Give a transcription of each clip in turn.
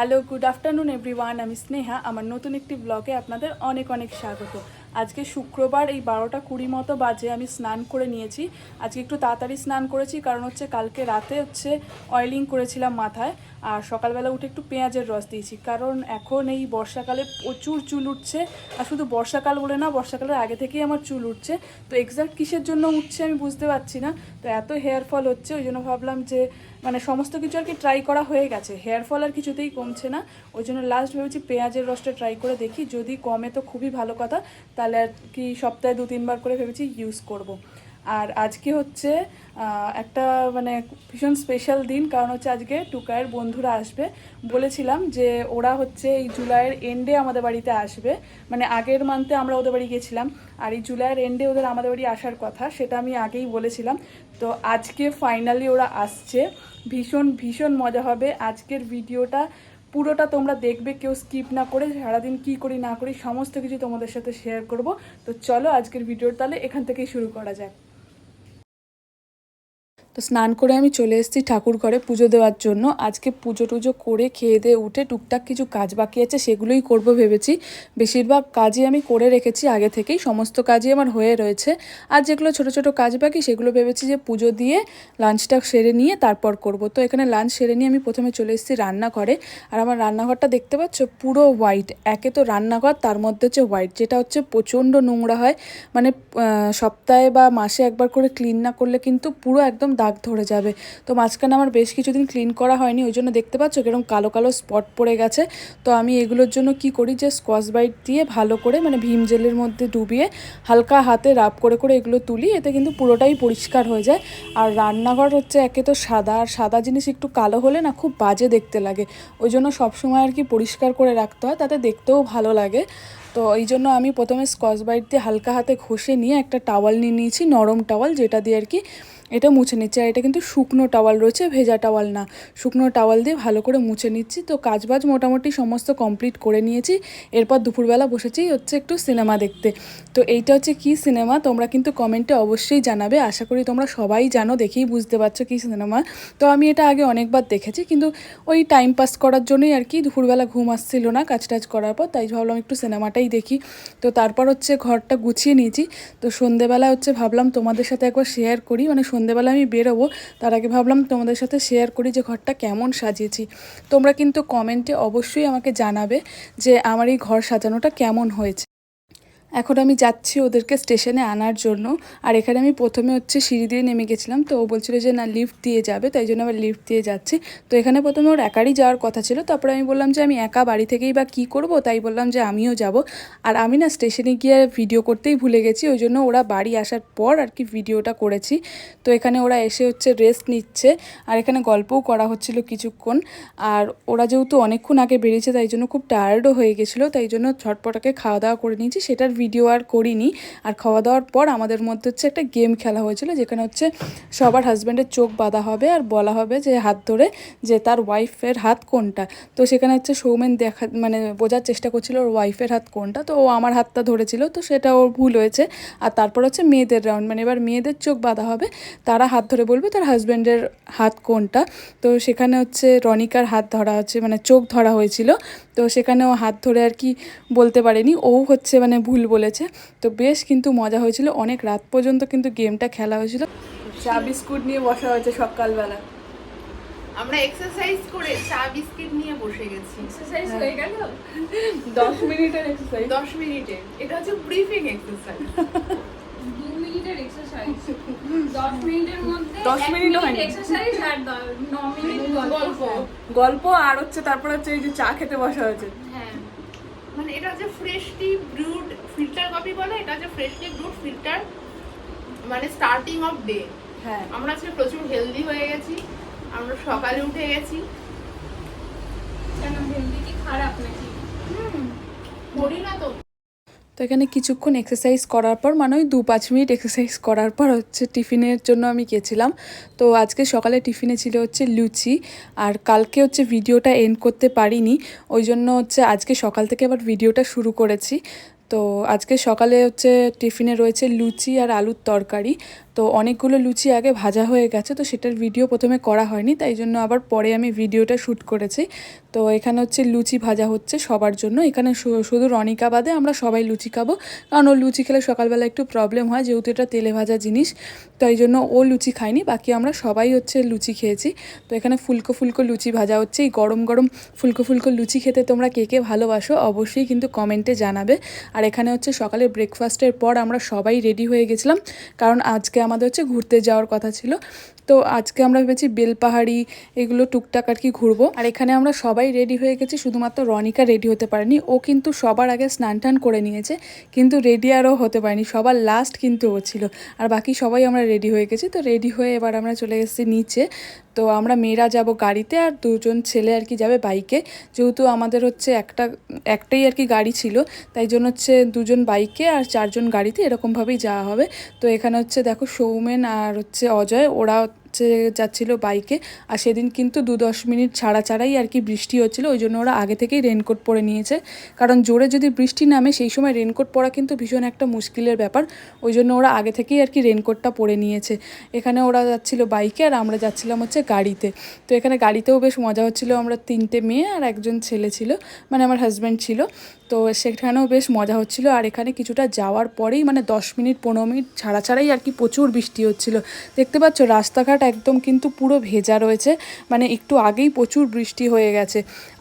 Hello, good afternoon everyone. আমি স্নেহা। আমার নতুন একটি ব্লগে আপনাদের অনেক অনেক স্বাগত। আজকে শুক্রবার, এই 12:20 মতো বাজে। আমি স্নান করে নিয়েছি। আজকে একটু তাড়াতাড়ি স্নান করেছি, কারণ হচ্ছে কালকে রাতে অয়েলিং করেছিলাম মাথায়। আর সকালবেলা উঠে একটু পেঁয়াজের রস দিয়েছি, কারণ এখন এই বর্ষাকালে প্রচুর চুল উঠছে। আর শুধু বর্ষাকাল বলে না, বর্ষাকালের আগে থেকেই আমার চুল উঠছে। তো এক্স্যাক্ট কিসের জন্য উঠছে আমি বুঝতে পারছি না। তো এত হেয়ার ফল হচ্ছে, ওই জন্য ভাবলাম যে সমস্ত কিছু আর কি ট্রাই করা হয়ে গেছে, হেয়ার ফল আর কিছুতেই কমছে না। ওই জন্য লাস্ট ভেবেছি পেঁয়াজের রসটা ট্রাই করে দেখি, যদি কমে তো খুবই ভালো কথা। তাহলে আর কি সপ্তাহে 2-3 বার করে ভেবেছি ইউজ করব। আর আজকে হচ্ছে একটা ভীষণ স্পেশাল দিন, কারণ হচ্ছে আজকে টুকায়ের বন্ধুরা আসবে। বলেছিলাম যে ওরা এই জুলাইয়ের এন্ডে আমাদের বাড়িতে আসবে। আগের মান্থে আমরা ওদের বাড়ি গেছিলাম, আর এই জুলাইয়ের এন্ডে ওদের আমাদের বাড়ি আসার কথা, সেটা আমি আগেই বলেছিলাম। তো আজকে ফাইনালি ওরা আসছে। ভীষণ ভীষণ মজা হবে। আজকের ভিডিওটা পুরোটা তোমরা দেখবে, কেউ স্কিপ না করে। সারাদিন কি করি না করি সমস্ত কিছু তোমাদের সাথে শেয়ার করব। তো চলো আজকের ভিডিওর তাহলে এখান থেকেই শুরু করা যাক। তো স্নান করে আমি চলে এসেছি ঠাকুর ঘরে পুজো দেওয়ার জন্য। আজকে পুজো টুজো করে খেয়ে দিয়ে উঠে টুকটাক কিছু কাজ বাকি আছে, সেগুলোই করব ভেবেছি। বেশিরভাগ কাজই আমি করে রেখেছি আগে থেকেই, সমস্ত কাজই আমার হয়ে রয়েছে। আর যেগুলো ছোট ছোট কাজ বাকি সেগুলো ভেবেছি যে পুজো দিয়ে লাঞ্চটা সেরে নিয়ে তারপর করব। তো এখানে লাঞ্চ সেরে নিয়ে আমি প্রথমে চলে এসেছি রান্নাঘরে। আর আমার রান্নাঘরটা দেখতে পাচ্ছ পুরো হোয়াইট। একে তো রান্নাঘর, তার মধ্যে হোয়াইট, যেটা প্রচণ্ড নোংরা হয়। সপ্তাহে বা মাসে একবার করে ক্লিন না করলে কিন্তু পুরো একদম দাগ ধরে যাবে। তো মাঝখানে আমার বেশ কিছুদিন ক্লিন করা হয়নি, ওই জন্য দেখতে পাচ্ছ কিরকম কালো কালো স্পট পড়ে গেছে। তো আমি এগুলোর জন্য কি করি, যে স্কচ ব্রাইট দিয়ে ভালো করে ভীম জেলের মধ্যে ডুবিয়ে হালকা হাতে রাব করে করে এগুলো তুলি, এতে কিন্তু পুরোটাই পরিষ্কার হয়ে যায়। আর রান্নাঘর একে তো সাদা, আর সাদা জিনিস একটু কালো হলে না খুব বাজে দেখতে লাগে। ওই জন্য সবসময় আর কি পরিষ্কার করে রাখতে হয়, তাতে দেখতেও ভালো লাগে। তো এই জন্য আমি প্রথমে স্কচ ব্রাইট দিয়ে হালকা হাতে ঘষে নিয়ে একটা টাওয়াল নিয়ে নিয়েছি, নরম টাওয়াল, যেটা দিয়ে আর কি এটা মুছে নিচ্ছি। আর এটা কিন্তু শুকনো টাওয়াল রয়েছে, ভেজা টাওয়াল না। শুকনো টাওয়াল দিয়ে ভালো করে মুছে নিচ্ছি। তো কাজবাজ মোটামুটি সমস্ত কমপ্লিট করে নিয়েছি। এরপর দুপুরবেলা বসেছি একটু সিনেমা দেখতে। তো এইটা কী সিনেমা, তোমরা কিন্তু কমেন্টে অবশ্যই জানাবে। আশা করি তোমরা সবাই জানো, দেখেই বুঝতে পারছো কী সিনেমা। তো আমি এটা আগে অনেকবার দেখেছি, কিন্তু ওই টাইম পাস করার জন্যই আর কি, দুপুরবেলা ঘুম আসছিল না কাজ টাজ করার পর, তাই ভাবলাম একটু সিনেমাটাই দেখি। তো তারপর ঘরটা গুছিয়ে নিয়েছি। তো সন্ধেবেলা ভাবলাম তোমাদের সাথে একবার শেয়ার করি, সন্ধেবেলা আমি বেরোবো, তার আগে ভাবলাম তোমাদের সাথে শেয়ার করি যে ঘরটা কেমন সাজিয়েছি। তোমরা কিন্তু কমেন্টে অবশ্যই আমাকে জানাবে যে আমার এই ঘর সাজানোটা কেমন হয়েছে। এখন আমি যাচ্ছি ওদেরকে স্টেশনে আনার জন্য। আর এখানে আমি প্রথমে সিঁড়ি দিয়ে নেমে গেছিলাম, তো ও বলছিল যে না লিফট দিয়ে যাবে, তাই জন্য আবার লিফট দিয়ে যাচ্ছি। তো এখানে প্রথমে ওর একারই যাওয়ার কথা ছিল, তারপরে আমি বললাম যে আমি একা বাড়ি থেকেই বা কী করবো, তাই বললাম যে আমিও যাব। আর আমি না স্টেশনে গিয়ে ভিডিও করতেই ভুলে গেছি, ওই জন্য ওরা বাড়ি আসার পর আর কি ভিডিওটা করেছি। তো এখানে ওরা এসে রেস্ট নিচ্ছে, আর এখানে গল্পও করা হচ্ছিল কিছুক্ষণ। আর ওরা যেহেতু অনেকক্ষণ আগে বেরিয়েছে, তাই জন্য খুব টায়ার্ডও হয়ে গেছিলো, তাই জন্য ঝটপটাকে খাওয়া দাওয়া করে নিয়েছি। সেটার ভিডিও আর করিনি। আর খাওয়া দাওয়ার পর আমাদের মধ্যে একটা গেম খেলা হয়েছিল, যেখানে সবার হাজব্যান্ডের চোখ বাঁধা হবে আর বলা হবে যে হাত ধরে যে তার ওয়াইফের হাত কোনটা। তো সেখানে সৌমেন বোঝার চেষ্টা করছিল ওর ওয়াইফের হাত কোনটা, তো ও আমার হাতটা ধরেছিল, তো সেটা ওর ভুল হয়েছে। আর তারপর মেয়েদের রাউন্ড, এবার মেয়েদের চোখ বাঁধা হবে, তারা হাত ধরে বলবে তার হাজব্যান্ডের হাত কোনটা। তো সেখানে রনিকার হাত ধরা চোখ ধরা হয়েছিল। তো সেখানে ও হাত ধরে আর কি বলতে পারেনি, ও ভুল বলেছে। তো বেশ কিন্তু মজা হয়েছিল, অনেক রাত পর্যন্ত কিন্তু গেমটা খেলা হয়েছিল। চা বিস্কুট নিয়ে বসা হয়েছে সকালবেলা। আমরা এক্সারসাইজ করে চা বিস্কিট নিয়ে বসে গেছি। এক্সারসাইজ হয়ে গেল 10 মিনিটের এক্সারসাইজ। 10 মিনিটের, এটা ব্রিফিং এক্সারসাইজ। 2 মিনিটের এক্সারসাইজ, 10 মিনিটের মধ্যে 10 মিনিটও হয়নি এক্সারসাইজ, আর 9 মিনিট গল্প। আর তারপর এই যে চা খেতে বসা হয়েছে। হ্যাঁ, এটা ফ্রেশলি ব্রুড ফিল্টার কফি বলে, এটা freshly brood filter, starting off day. হ্যাঁ, আমরা আজকে প্রচুর হেলদি হয়ে গেছি। আমরা সকালে উঠে গেছি। কেন হেলদি কি খারাপ নাকি? করি না তো। তো এখানে কিছুক্ষণ এক্সারসাইজ করার পর ওই 2-5 মিনিট এক্সারসাইজ করার পর টিফিনের জন্য আমি গেছিলাম। তো আজকে সকালে টিফিনে ছিল লুচি। আর কালকে ভিডিওটা এন্ড করতে পারিনি, ওই জন্য আজকে সকাল থেকে আবার ভিডিওটা শুরু করেছি। তো আজকে সকালে টিফিনে রয়েছে লুচি আর আলুর তরকারি। তো অনেকগুলো লুচি আগে ভাজা হয়ে গেছে, তো সেটার ভিডিও প্রথমে করা হয়নি, তাই জন্য আবার পরে আমি ভিডিওটা শ্যুট করেছি। তো এখানে হচ্ছে লুচি ভাজা হচ্ছে সবার জন্য। এখানে শুধু রনিকা বাদে আমরা সবাই লুচি খাবো, কারণ ওর লুচি খেলে সকালবেলা একটু প্রবলেম হয়, যেহেতু এটা তেলে ভাজা জিনিস। তো এই জন্য ও লুচি খায়নি, বাকি আমরা সবাই হচ্ছে লুচি খেয়েছি। তো এখানে ফুলকো ফুলকো লুচি ভাজা হচ্ছে। এই গরম গরম ফুলকো ফুলকো লুচি খেতে তোমরা কে কে ভালোবাসো অবশ্যই কিন্তু কমেন্টে জানাবে। আর এখানে হচ্ছে সকালে ব্রেকফাস্টের পর আমরা সবাই রেডি হয়ে গেছিলাম, কারণ আজকে আমাদের হচ্ছে ঘুরতে যাওয়ার কথা ছিল। তো আজকে আমরা ভেবেছি বেলপাহাড়ি এগুলো টুকটাক আর কি ঘুরবো। আর এখানে আমরা সবাই রেডি হয়ে গেছি, শুধুমাত্র রনিকা রেডি হতে পারেনি। ও কিন্তু সবার আগে স্নান টান করে নিয়েছে, কিন্তু রেডি আরও হতে পারেনি, সবার লাস্ট কিন্তু ও ছিল। আর বাকি সবাই আমরা রেডি হয়ে গেছি। তো রেডি হয়ে এবার আমরা চলে এসেছি নিচে। তো আমরা মেয়েরা যাব গাড়িতে আর দুজন ছেলে আর কি যাবে বাইকে, যেহেতু আমাদের হচ্ছে একটাই আর কি গাড়ি ছিল, তাই জন্য হচ্ছে দুজন বাইকে আর চারজন গাড়িতে এরকমভাবেই যাওয়া হবে। তো এখানে হচ্ছে দেখো সৌমেন আর হচ্ছে অজয়, ওরা যাচ্ছিল বাইকে। আর সেদিন কিন্তু 2-10 মিনিট ছাড়াই আর কি বৃষ্টি হচ্ছিল, ওই জন্য ওরা আগে থেকেই রেনকোট পরে নিয়েছে, কারণ জোরে যদি বৃষ্টি নামে সেই সময় রেনকোট পরা কিন্তু ভীষণ একটা মুশকিলের ব্যাপার। ওই জন্য ওরা আগে থেকেই আর কি রেনকোটটা পরে নিয়েছে। এখানে ওরা যাচ্ছিল বাইকে আর আমরা যাচ্ছিলাম হচ্ছে গাড়িতে। তো এখানে গাড়িতেও বেশ মজা হচ্ছিলো। আমরা 3টে মেয়ে আর একজন ছেলে ছিল, মানে আমার হাজব্যান্ড ছিল। তো সেখানেও বেশ মজা হচ্ছিল। আর এখানে কিছুটা যাওয়ার পরেই মানে 10 মিনিট 15 মিনিট ছাড়াই আর কি প্রচুর বৃষ্টি হচ্ছিল। দেখতে পাচ্ছ রাস্তাঘাট একদম কিন্তু পুরো ভেজা রয়েছে, মানে একটু আগেই প্রচুর বৃষ্টি হয়ে গেছে।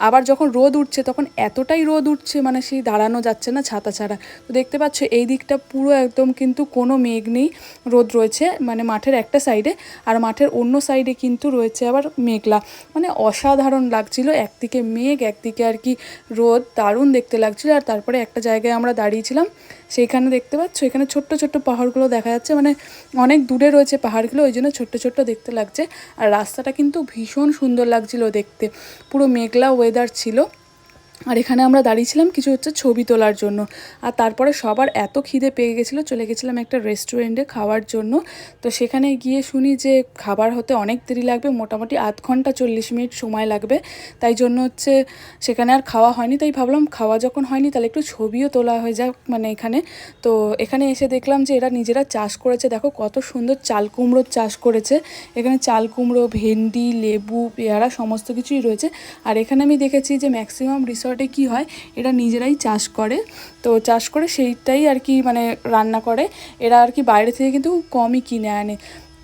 আবার যখন রোদ উঠছে তখন এতটাই রোদ উঠছে, মানে সেই দাঁড়ানো যাচ্ছে না ছাতা ছাড়া। তো দেখতে পাচ্ছ এই দিকটা পুরো একদম কিন্তু কোনো মেঘ নেই, রোদ রয়েছে মানে মাঠের একটা সাইডে, আর মাঠের অন্য সাইডে কিন্তু রয়েছে আবার মেঘলা। মানে অসাধারণ লাগছিল, একদিকে মেঘ একদিকে আর কি রোদ, দারুণ দেখতে লাগছিল। আর তারপরে একটা জায়গায় আমরা দাঁড়িয়েছিলাম, সেইখানে দেখতে পাচ্ছ এখানে ছোট্ট ছোট্ট পাহাড়গুলো দেখা যাচ্ছে, মানে অনেক দূরে রয়েছে পাহাড়গুলো, ওই জন্য ছোট্ট ছোট্ট দেখতে লাগছে। আর রাস্তাটা কিন্তু ভীষণ সুন্দর লাগছিল দেখতে, পুরো মেঘলা ওয়েদার ছিল। আর এখানে আমরা দাঁড়িয়েছিলাম কিছু হচ্ছে ছবি তোলার জন্য। আর তারপরে সবার এত খিদে পেয়ে গেছিলো, চলে গেছিলাম একটা রেস্টুরেন্টে খাওয়ার জন্য। তো সেখানে গিয়ে শুনি যে খাবার হতে অনেক দেরি লাগবে, মোটামুটি 0.5 ঘন্টা 40 মিনিট সময় লাগবে। তাই জন্য হচ্ছে সেখানে আর খাওয়া হয়নি। তাই ভাবলাম খাওয়া যখন হয়নি তাহলে একটু ছবিও তোলা হয়ে যাক মানে এখানে। তো এখানে এসে দেখলাম যে এরা নিজেরা চাষ করেছে, দেখো কত সুন্দর চাল কুমড়োর চাষ করেছে। এখানে চাল কুমড়ো, ভেন্ডি, লেবু, পেয়ারা সমস্ত কিছুই রয়েছে। আর এখানে আমি দেখেছি যে ম্যাক্সিমাম রিসর্টে কি হয়, এরা নিজেরাই চাষ করে। তো চাষ করে সেইটাই আর কি মানে রান্না করে এরা আর কি, বাইরে থেকে কিন্তু কমই কিনে আনে।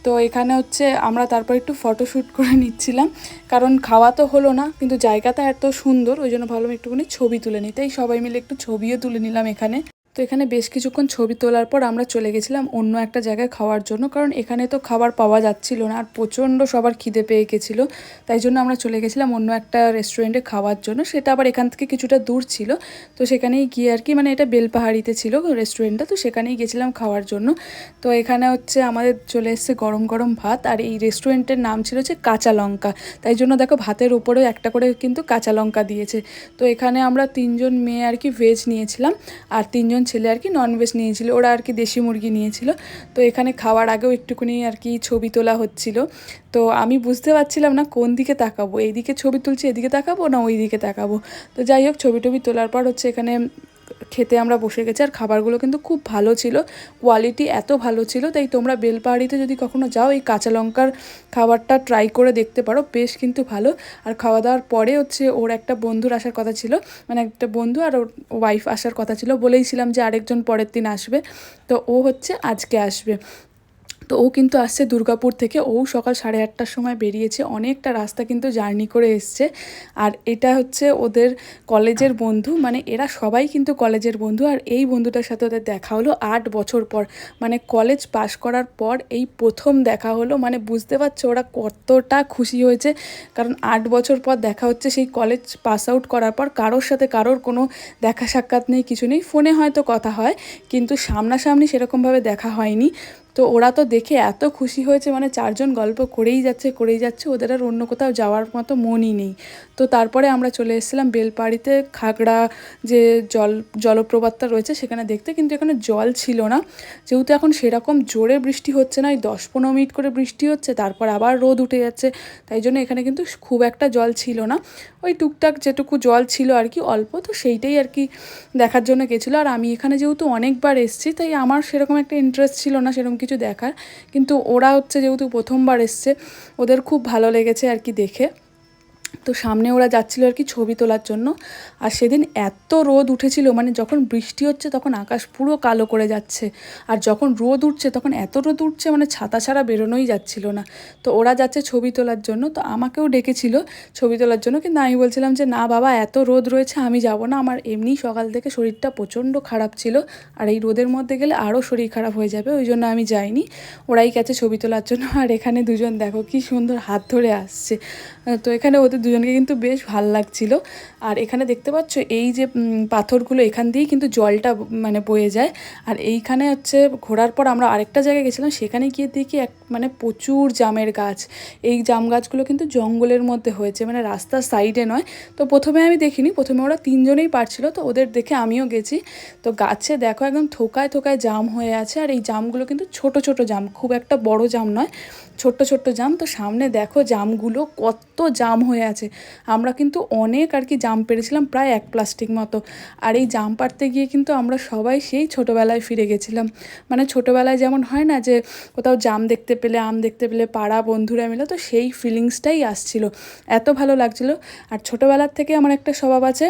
তো এখানে হচ্ছে আমরা তারপর একটু ফটোশ্যুট করে নিচ্ছিলাম, কারণ খাওয়া তো হলো না, কিন্তু জায়গাটা এত সুন্দর ওই জন্য ভাবলাম একটুখানি ছবি তুলে নিই। তাই সবাই মিলে একটু ছবিও তুলে নিলাম এখানে। তো এখানে বেশ কিছুক্ষণ ছবি তোলার পর আমরা চলে গেছিলাম অন্য একটা জায়গায় খাওয়ার জন্য, কারণ এখানে তো খাবার পাওয়া যাচ্ছিল না আর প্রচণ্ড সবার খিদে পেয়ে গেছিলো। তাই জন্য আমরা চলে গেছিলাম অন্য একটা রেস্টুরেন্টে খাওয়ার জন্য, সেটা আবার এখান থেকে কিছুটা দূর ছিল। তো সেখানেই গিয়ে আর কি, মানে এটা বেলপাহাড়িতে ছিল রেস্টুরেন্টটা, তো সেখানেই গেছিলাম খাওয়ার জন্য। তো এখানে হচ্ছে আমাদের চলে এসছে গরম গরম ভাত, আর এই রেস্টুরেন্টের নাম ছিল হচ্ছে কাঁচা লঙ্কা। তাই জন্য দেখো ভাতের উপরেও একটা করে কিন্তু কাঁচা লঙ্কা দিয়েছে। তো এখানে আমরা 3জন মেয়ে আর কি ভেজ নিয়েছিলাম, আর 3জন ছেলে আর কি ননভেজ নিয়েছিল, ওরা আর কি দেশি মুরগি নিয়েছিল। তো এখানে খাওয়ার আগেও একটুখানি আর কি ছবি তোলা হচ্ছিল। তো আমি বুঝতে পারছিলাম না কোন দিকে তাকাবো, এইদিকে ছবি তুলছি এদিকে তাকাবো না ওই দিকে তাকাবো। তো যাই হোক ছবি টবি তোলার পর হচ্ছে এখানে খেতে আমরা বসে গেছি। আর খাবারগুলো কিন্তু খুব ভালো ছিল, কোয়ালিটি এত ভালো ছিল। তাই তোমরা বেলপাহাড়িতে যদি কখনো যাও এই কাঁচা লঙ্কার খাবারটা ট্রাই করে দেখতে পারো, বেশ কিন্তু ভালো। আর খাওয়া দাওয়ার পরে হচ্ছে ওর একটা বন্ধুর আসার কথা ছিল, মানে একটা বন্ধু আর ওর ওয়াইফ আসার কথা ছিল, বলেইছিলাম যে আরেকজন পরের দিন আসবে। তো ও হচ্ছে আজকে আসবে। তো ও কিন্তু আসছে দুর্গাপুর থেকে, ও সকাল 8:30টার সময় বেরিয়েছে, অনেকটা রাস্তা কিন্তু জার্নি করে এসছে। আর এটা হচ্ছে ওদের কলেজের বন্ধু, মানে এরা সবাই কিন্তু কলেজের বন্ধু। আর এই বন্ধুটার সাথে ওদের দেখা হলো 8 বছর পর, মানে কলেজ পাশ করার পর এই প্রথম দেখা হলো। মানে বুঝতে পারছো ওরা কতটা খুশি হয়েছে, কারণ 8 বছর পর দেখা হচ্ছে। সেই কলেজ পাস আউট করার পর কারোর সাথে কারোর কোনো দেখা সাক্ষাৎ নেই, কিছু নেই, ফোনে হয়তো কথা হয় কিন্তু সামনাসামনি সেরকমভাবে দেখা হয়নি। তো ওরা তো দেখে এত খুশি হয়েছে, মানে 4জন গল্প করেই যাচ্ছে, ওদের আর অন্য কোথাও যাওয়ার মতো মনই নেই। তো তারপরে আমরা চলে এসেছিলাম বেলপাহাড়িতে খাগড়া যে জলপ্রপাতটা রয়েছে সেখানে দেখতে, কিন্তু এখানে জল ছিল না, যেহেতু এখন সেরকম জোরে বৃষ্টি হচ্ছে না, ওই 10-15 মিনিট করে বৃষ্টি হচ্ছে তারপর আবার রোদ উঠে যাচ্ছে। তাই জন্য এখানে কিন্তু খুব একটা জল ছিল না, ওই টুকটাক যেটুকু জল ছিল আর কি অল্প, তো সেইটাই আর কি দেখার জন্য গেছিলো। আর আমি এখানে যেহেতু অনেকবার এসেছি তাই আমার সেরকম একটা ইন্টারেস্ট ছিল না সেরকম কিছু দেখার, কিন্তু ওরা হচ্ছে যেহেতু প্রথমবার এসছে ওদের খুব ভালো লেগেছে আর কি দেখে। তো সামনে ওরা যাচ্ছিল আর কি ছবি তোলার জন্য। আর সেদিন এত রোদ উঠেছিল, মানে যখন বৃষ্টি হচ্ছে তখন আকাশ পুরো কালো করে যাচ্ছে, আর যখন রোদ উঠছে তখন এত রোদ উঠছে মানে ছাতা ছাড়া বেরোনোই যাচ্ছিল না। তো ওরা যাচ্ছে ছবি তোলার জন্য, তো আমাকেও ডেকেছিল ছবি তোলার জন্য, কিন্তু আমি বলছিলাম যে না বাবা, এত রোদ রয়েছে আমি যাব না, আমার এমনি সকাল থেকে শরীরটা প্রচণ্ড খারাপ ছিল, আর এই রোদের মধ্যে গেলে আরও শরীর খারাপ হয়ে যাবে, ওই জন্য আমি যাইনি। ওরাই গেছে ছবি তোলার জন্য। আর এখানে দুজন দেখো কি সুন্দর হাত ধরে আসছে। তো এখানে ওদের দুজনকে কিন্তু বেশ ভাল লাগছিল। আর এখানে দেখতে পাচ্ছ এই যে পাথরগুলো, এখান দিয়েই কিন্তু জলটা মানে বয়ে যায়। আর এইখানে হচ্ছে ঘোরার পর আমরা আরেকটা জায়গায় গেছিলাম, সেখানে গিয়ে দেখি মানে প্রচুর জামের গাছ। এই জাম গাছগুলো কিন্তু জঙ্গলের মধ্যে হয়েছে, মানে রাস্তার সাইডে নয়। তো প্রথমে আমি দেখিনি, প্রথমে ওরা তিনজনেই পারছিল, তো ওদের দেখে আমিও গেছি। তো গাছে দেখো একদম থোকায় থোকায় জাম হয়ে আছে, আর এই জামগুলো কিন্তু ছোট ছোট জাম, খুব একটা বড় জাম নয়, ছোট্ট ছোট্ট জাম। তো সামনে দেখো জামগুলো কত জাম হয়ে আছে। আমরা কিন্তু অনেক আর কি জাম পেরেছিলাম, প্রায় 1 প্লাস্টিক মতো। আর এই জাম পাড়তে গিয়ে কিন্তু আমরা সবাই সেই ছোটোবেলায় ফিরে গেছিলাম। মানে ছোটোবেলায় যেমন হয় না যে কোথাও জাম দেখতে পেলে, আম দেখতে পেলে পাড়া বন্ধুরা মিলে, তো সেই ফিলিংসটাই আসছিল, এত ভালো লাগছিল। আর ছোটোবেলার থেকে আমার একটা স্বভাব আছে,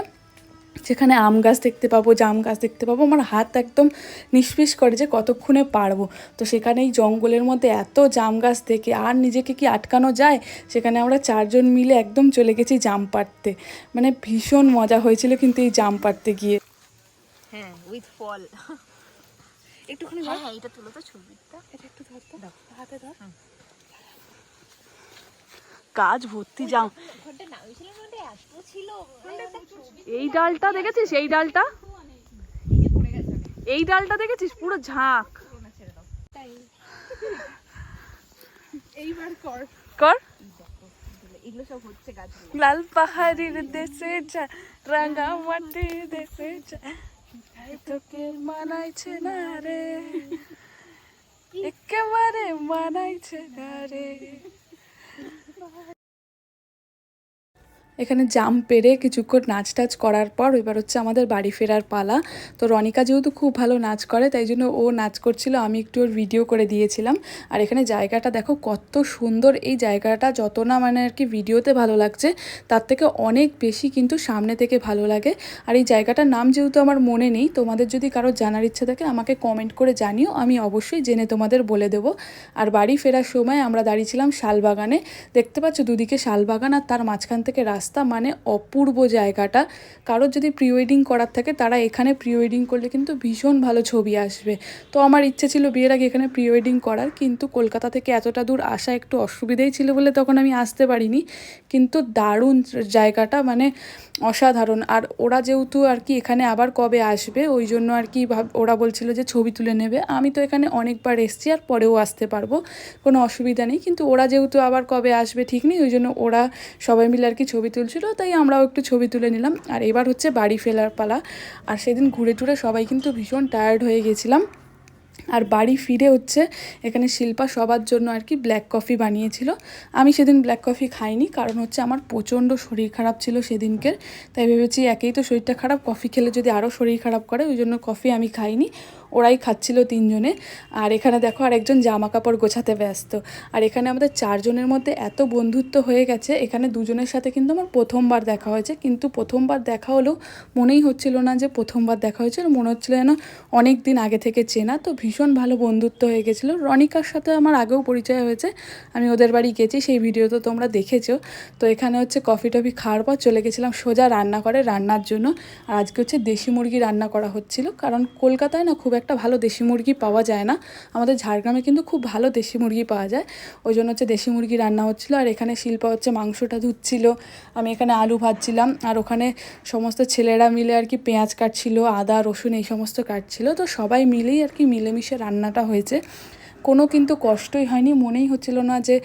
যেখানে আম গাছ দেখতে পাবো, জাম গাছ দেখতে পাবো, আমার হাত একদম নিষ্পিস করে যে কতক্ষণে পারবো। তো সেখানে এই জঙ্গলের মধ্যে এত জাম গাছ দেখে আর নিজেকে কি আটকানো যায়, সেখানে আমরা 4 জন মিলে একদম চলে গেছি জাম পাড়তে। মানে ভীষণ মজা হয়েছিল কিন্তু এই জাম পাড়তে গিয়ে। হ্যাঁ, উইথ ফল। একটুখানি হ্যাঁ হ্যাঁ, এটা তুলো তো ছবিটা। এটা একটু ধরতে দাও, হাতে ধর। গাছ ভর্তি জাম। ঘরটা নামিয়েছিলাম, ওটা এত ছিল। এই ডালটা দেখেছিস, এই ডালটা, এই ডালটা দেখেছিস, পুরো ঝাঁক। এইবার কর কর। এগুলো সব হচ্ছে গাছগুলো। লাল পাহাড়ির দেশে যা, রাঙা মাটির দেশে যা, তোকে মানাইছে না রে, একেবারে মানাইছে না রে। এখানে জাম পেরে কিছুক্ষণ নাচ টাচ করার পর এবার হচ্ছে আমাদের বাড়ি ফেরার পালা। তো রনিকা যেহেতু খুব ভালো নাচ করে, তাই জন্য ও নাচ করছিল, আমি একটু ওর ভিডিও করে দিয়েছিলাম। আর এখানে জায়গাটা দেখো কত সুন্দর, এই জায়গাটা যত না মানে আর কি ভিডিওতে ভালো লাগছে, তার থেকে অনেক বেশি কিন্তু সামনে থেকে ভালো লাগে। আর এই জায়গাটার নাম যেহেতু আমার মনে নেই, তোমাদের যদি কারো জানার ইচ্ছা থাকে আমাকে কমেন্ট করে জানিও, আমি অবশ্যই জেনে তোমাদের বলে দেবো। আর বাড়ি ফেরার সময় আমরা দাঁড়িয়েছিলাম শালবাগানে, দেখতে পাচ্ছ দুদিকে শালবাগান, আর তার মাঝখান থেকে রাস্তা, মানে অপূর্ব জায়গাটা। কারোর যদি প্রি ওয়েডিং করার থাকে তারা এখানে প্রি ওয়েডিং করলে কিন্তু ভীষণ ভালো ছবি আসবে। তো আমার ইচ্ছে ছিল বিয়ের আগে এখানে প্রি ওয়েডিং করার, কিন্তু কলকাতা থেকে এতটা দূর আসা একটু অসুবিধাই ছিল বলে তখন আমি আসতে পারিনি। কিন্তু দারুণ জায়গাটা, মানে অসাধারণ। আর ওরা যেহেতু আর কি এখানে আবার কবে আসবে, ওই জন্য আর কি ওরা বলছিল যে ছবি তুলে নেবে। আমি তো এখানে অনেকবার এসেছি আর পরেও আসতে পারবো, কোনো অসুবিধা নেই। কিন্তু ওরা যেহেতু আবার কবে আসবে ঠিক নেই, ওই জন্য ওরা সবাই মিলে আর কি ছবি তুলছিল, তাই আমরাও একটু ছবি তুলে নিলাম। আর এবার হচ্ছে বাড়ি ফেরার পালা। আর সেদিন ঘুরে টুরে সবাই কিন্তু ভীষণ টায়ার্ড হয়ে গেছিলাম। আর বাড়ি ফিরে হচ্ছে এখানে শিল্পা সবার জন্য আর কি ব্ল্যাক কফি বানিয়েছিল। আমি সেদিন ব্ল্যাক কফি খাইনি, কারণ হচ্ছে আমার প্রচণ্ড শরীর খারাপ ছিল সেদিনকের, তাই ভেবেছি একেই তো শরীরটা খারাপ, কফি খেলে যদি আরও শরীর খারাপ করে, ওই জন্য কফি আমি খাইনি, ওরাই খাচ্ছিল 3 জনে। আর এখানে দেখো আরেকজন জামা কাপড় গোছাতে ব্যস্ত। আর এখানে আমাদের 4 জনের মধ্যে এত বন্ধুত্ব হয়ে গেছে, এখানে 2 জনের সাথে কিন্তু আমার প্রথমবার দেখা হয়েছে, কিন্তু প্রথমবার দেখা হলেও মনেই হচ্ছিল না যে প্রথমবার দেখা হয়েছে, মনে হচ্ছিল যেন অনেক দিন আগে থেকে চেনা। তো ভীষণ ভালো বন্ধুত্ব হয়ে গেছিলো। রনিকার সাথে আমার আগেও পরিচয় হয়েছে, আমি ওদের বাড়ি গেছি, সেই ভিডিও তো তোমরা দেখেছো। তো এখানে হচ্ছে কফি টফি খাওয়ার পর চলে গেছিলাম সোজা রান্নাঘরে রান্নার জন্য। আর আজকে হচ্ছে দেশি মুরগি রান্না করা হচ্ছিল, কারণ কলকাতায় না খুব একটা ভালো দেশি মুরগি পাওয়া যায় না, আমাদের ঝাড়গ্রামে কিন্তু খুব ভালো দেশি মুরগি পাওয়া যায়, ওই জন্য হচ্ছে দেশি মুরগি রান্না হচ্ছিলো। আর এখানে শিল্পা হচ্ছে মাংসটা ধুচ্ছিল, আমি এখানে আলু ভাজছিলাম, আর ওখানে সমস্ত ছেলেরা মিলে আর কি পেঁয়াজ কাটছিল, আদা রসুন এই সমস্ত কাটছিল। তো সবাই মিলেই আর কি মিলেমিশে রান্নাটা হয়েছে, কোনো কিন্তু কষ্টই হয়নি, মনেই হচ্ছিল না যে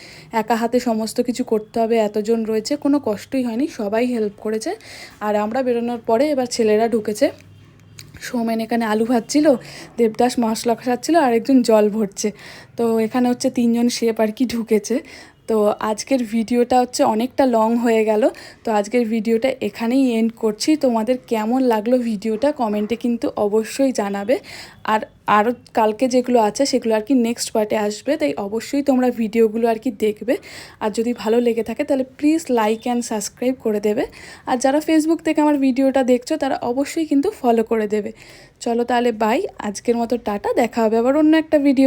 একা হাতে সমস্ত কিছু করতে হবে, এতজন রয়েছে, কোনো কষ্টই হয়নি, সবাই হেল্প করেছে। আর আমরা বেরোনোর পরে এবার ছেলেরা ঢুকেছে, সৌমেন এখানে আলু ভাজছিল, দেবদাস মশলা কষাচ্ছিল, আর একজন জল ভরছে। তো এখানে হচ্ছে 3 জন শেফ আর কি ঢুকেছে। তো আজকের ভিডিওটা হচ্ছে অনেকটা লং হয়ে গেল, তো আজকের ভিডিওটা এখানেই এন্ড করছি। তোমাদের কেমন লাগলো ভিডিওটা কমেন্টে কিন্তু অবশ্যই জানাবে। আর আরও কালকে যেগুলো আছে সেগুলো আর কি নেক্সট পার্টে আসবে, তাই অবশ্যই তোমরা ভিডিওগুলো আর কি দেখবে। আর যদি ভালো লেগে থাকে তাহলে প্লিজ লাইক অ্যান্ড সাবস্ক্রাইব করে দেবে। আর যারা ফেসবুক থেকে আমার ভিডিওটা দেখছো তারা অবশ্যই কিন্তু ফলো করে দেবে। চলো তাহলে বাই, আজকের মতো টাটা, দেখা হবে আবার অন্য একটা ভিডিও।